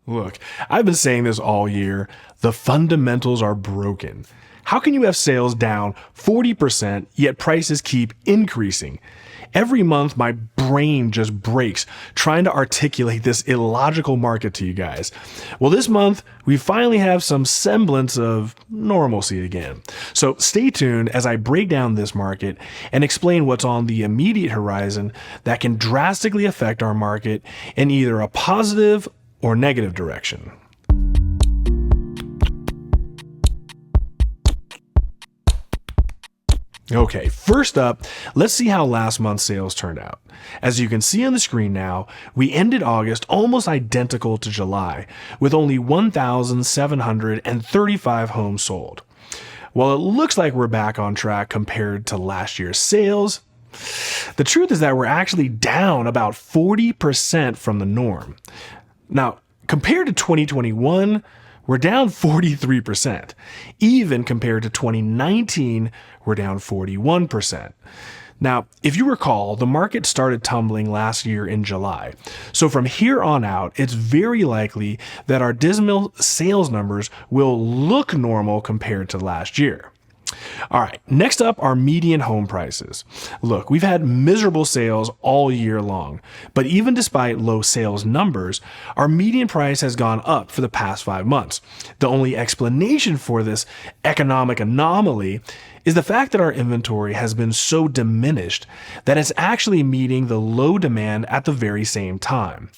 Look, I've been saying this all year. The fundamentals are broken. How can you have sales down 40% yet prices keep increasing? Every month, my brain just breaks trying to articulate this illogical market to you guys. Well, this month, we finally have some semblance of normalcy again. So stay tuned as I break down this market and explain what's on the immediate horizon that can drastically affect our market in either a positive or negative direction. Okay, first up, let's see how last month's sales turned out. As you can see on the screen now, we ended August almost identical to July, with only 1,735 homes sold. While it looks like we're back on track compared to last year's sales, the truth is that we're actually down about 40% from the norm. Now, compared to 2021, we're down 43%. Even compared to 2019, we're down 41%. Now, if you recall, the market started tumbling last year in July. So from here on out, it's very likely that our dismal sales numbers will look normal compared to last year. All right, next up are median home prices. Look, we've had miserable sales all year long, but even despite low sales numbers, our median price has gone up for the past 5 months. The only explanation for this economic anomaly is the fact that our inventory has been so diminished that it's actually meeting the low demand at the very same time.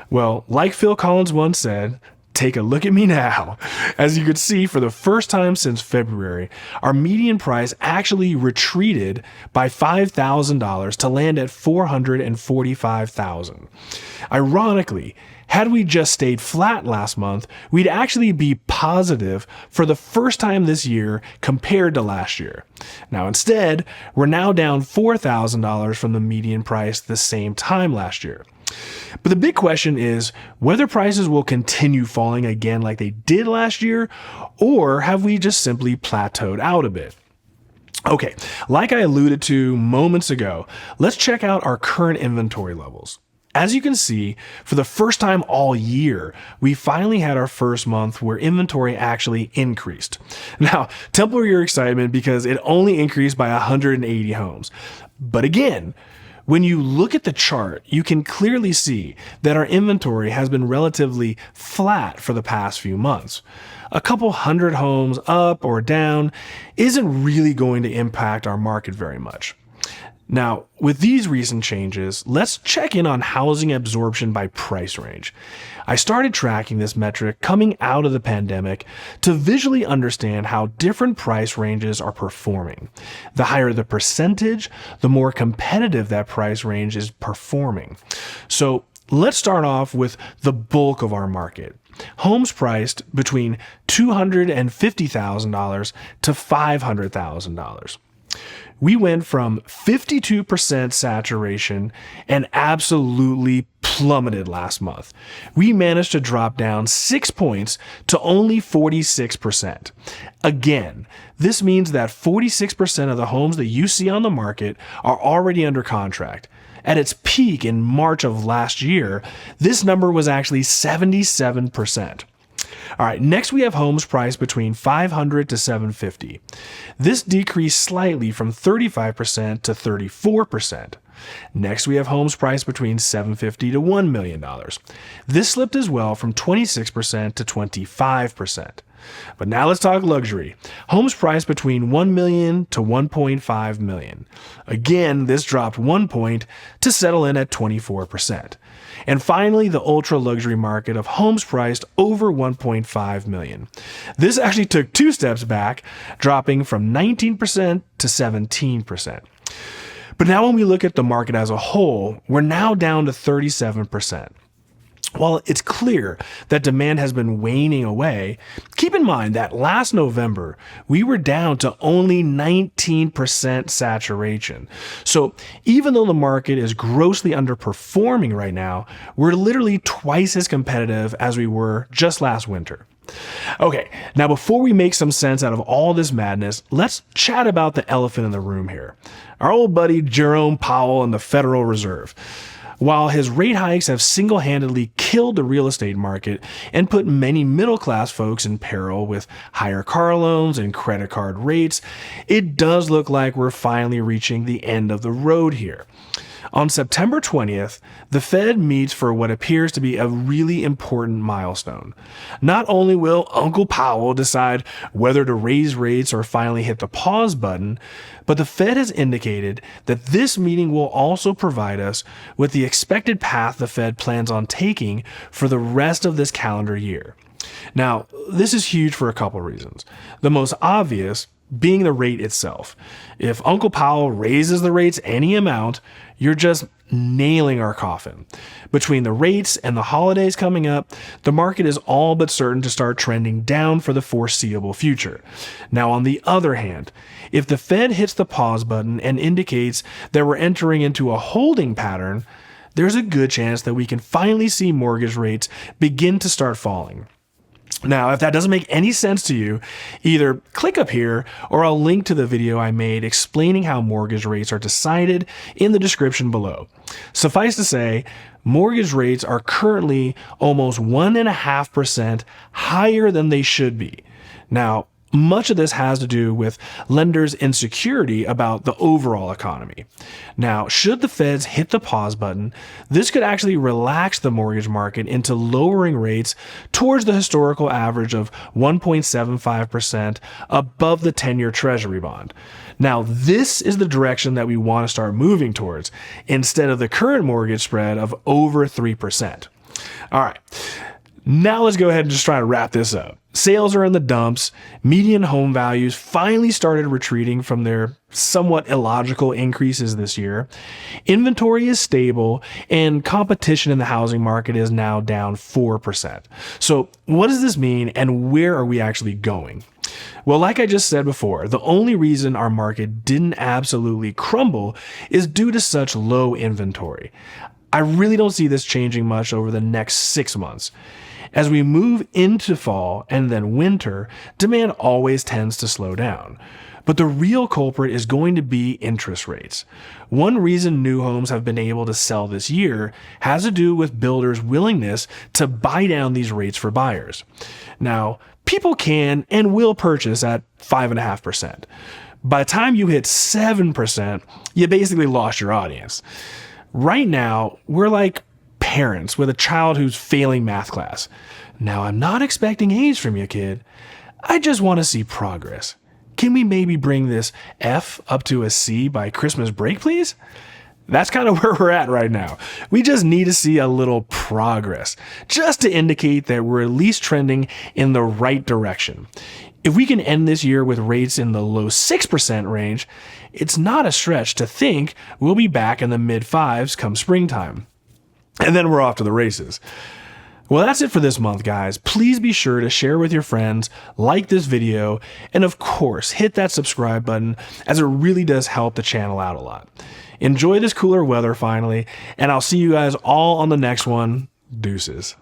Well, like Phil Collins once said, take a look at me now. As you could see, for the first time since February, our median price actually retreated by $5,000 to land at $445,000. Ironically, had we just stayed flat last month, we'd actually be positive for the first time this year compared to last year. Now instead, we're now down $4,000 from the median price the same time last year. But the big question is whether prices will continue falling again like they did last year, or have we just simply plateaued out a bit? Okay, like I alluded to moments ago, let's check out our current inventory levels. As you can see, for the first time all year, we finally had our first month where inventory actually increased. Now, temper your excitement because it only increased by 180 homes. But again, when you look at the chart, you can clearly see that our inventory has been relatively flat for the past few months. A couple hundred homes up or down isn't really going to impact our market very much. Now, with these recent changes, let's check in on housing absorption by price range. I started tracking this metric coming out of the pandemic to visually understand how different price ranges are performing. The higher the percentage, the more competitive that price range is performing. So let's start off with the bulk of our market. Homes priced between $250,000 to $500,000. We went from 52% saturation and absolutely plummeted last month. We managed to drop down 6 points to only 46%. Again, this means that 46% of the homes that you see on the market are already under contract. At its peak in March of last year, this number was actually 77%. All right, next we have homes priced between $500 to $750. This decreased slightly from 35% to 34%. Next we have homes priced between $750 to $1 million. This slipped as well from 26% to 25%. But now let's talk luxury. Homes priced between $1 million to $1.5 million. Again, this dropped 1 point to settle in at 24%. And finally, the ultra luxury market of homes priced over $1.5 million. This actually took 2 steps back, dropping from 19% to 17%. But now when we look at the market as a whole, we're now down to 37%. While it's clear that demand has been waning away, keep in mind that last November, we were down to only 19% saturation. So even though the market is grossly underperforming right now, we're literally twice as competitive as we were just last winter. Okay, now before we make some sense out of all this madness, let's chat about the elephant in the room here. Our old buddy Jerome Powell and the Federal Reserve. While his rate hikes have single-handedly killed the real estate market and put many middle-class folks in peril with higher car loans and credit card rates, it does look like we're finally reaching the end of the road here. On September 20th, the Fed meets for what appears to be a really important milestone. Not only will Uncle Powell decide whether to raise rates or finally hit the pause button, but the Fed has indicated that this meeting will also provide us with the expected path the Fed plans on taking for the rest of this calendar year. Now, this is huge for a couple reasons. The most obvious being the rate itself. If Uncle Powell raises the rates any amount, you're just nailing our coffin. Between the rates and the holidays coming up, the market is all but certain to start trending down for the foreseeable future. Now, on the other hand, if the Fed hits the pause button and indicates that we're entering into a holding pattern, there's a good chance that we can finally see mortgage rates begin to start falling. Now, if that doesn't make any sense to you, either click up here or I'll link to the video I made explaining how mortgage rates are decided in the description below. Suffice to say, mortgage rates are currently almost 1.5% higher than they should be. Now, much of this has to do with lenders' insecurity about the overall economy. Now, should the Feds hit the pause button, this could actually relax the mortgage market into lowering rates towards the historical average of 1.75% above the 10-year Treasury bond. Now, this is the direction that we want to start moving towards, instead of the current mortgage spread of over 3%. All right. Now let's go ahead and just try to wrap this up. Sales are in the dumps. Median home values finally started retreating from their somewhat illogical increases this year. Inventory is stable, and competition in the housing market is now down 4%. So what does this mean, and where are we actually going? Well, like I just said before, the only reason our market didn't absolutely crumble is due to such low inventory. I really don't see this changing much over the next 6 months. As we move into fall and then winter, demand always tends to slow down. But the real culprit is going to be interest rates. One reason new homes have been able to sell this year has to do with builders' willingness to buy down these rates for buyers. Now, people can and will purchase at 5.5%. By the time you hit 7%, you basically lost your audience. Right now, we're like parents with a child who's failing math class. Now, I'm not expecting A's from you, kid. I just want to see progress. Can we maybe bring this F up to a C by Christmas break, please? That's kind of where we're at right now. We just need to see a little progress, just to indicate that we're at least trending in the right direction. If we can end this year with rates in the low 6% range, it's not a stretch to think we'll be back in the mid-5s come springtime. And then we're off to the races. Well, that's it for this month, guys. Please be sure to share with your friends, like this video, and of course, hit that subscribe button, as it really does help the channel out a lot. Enjoy this cooler weather finally, and I'll see you guys all on the next one. Deuces.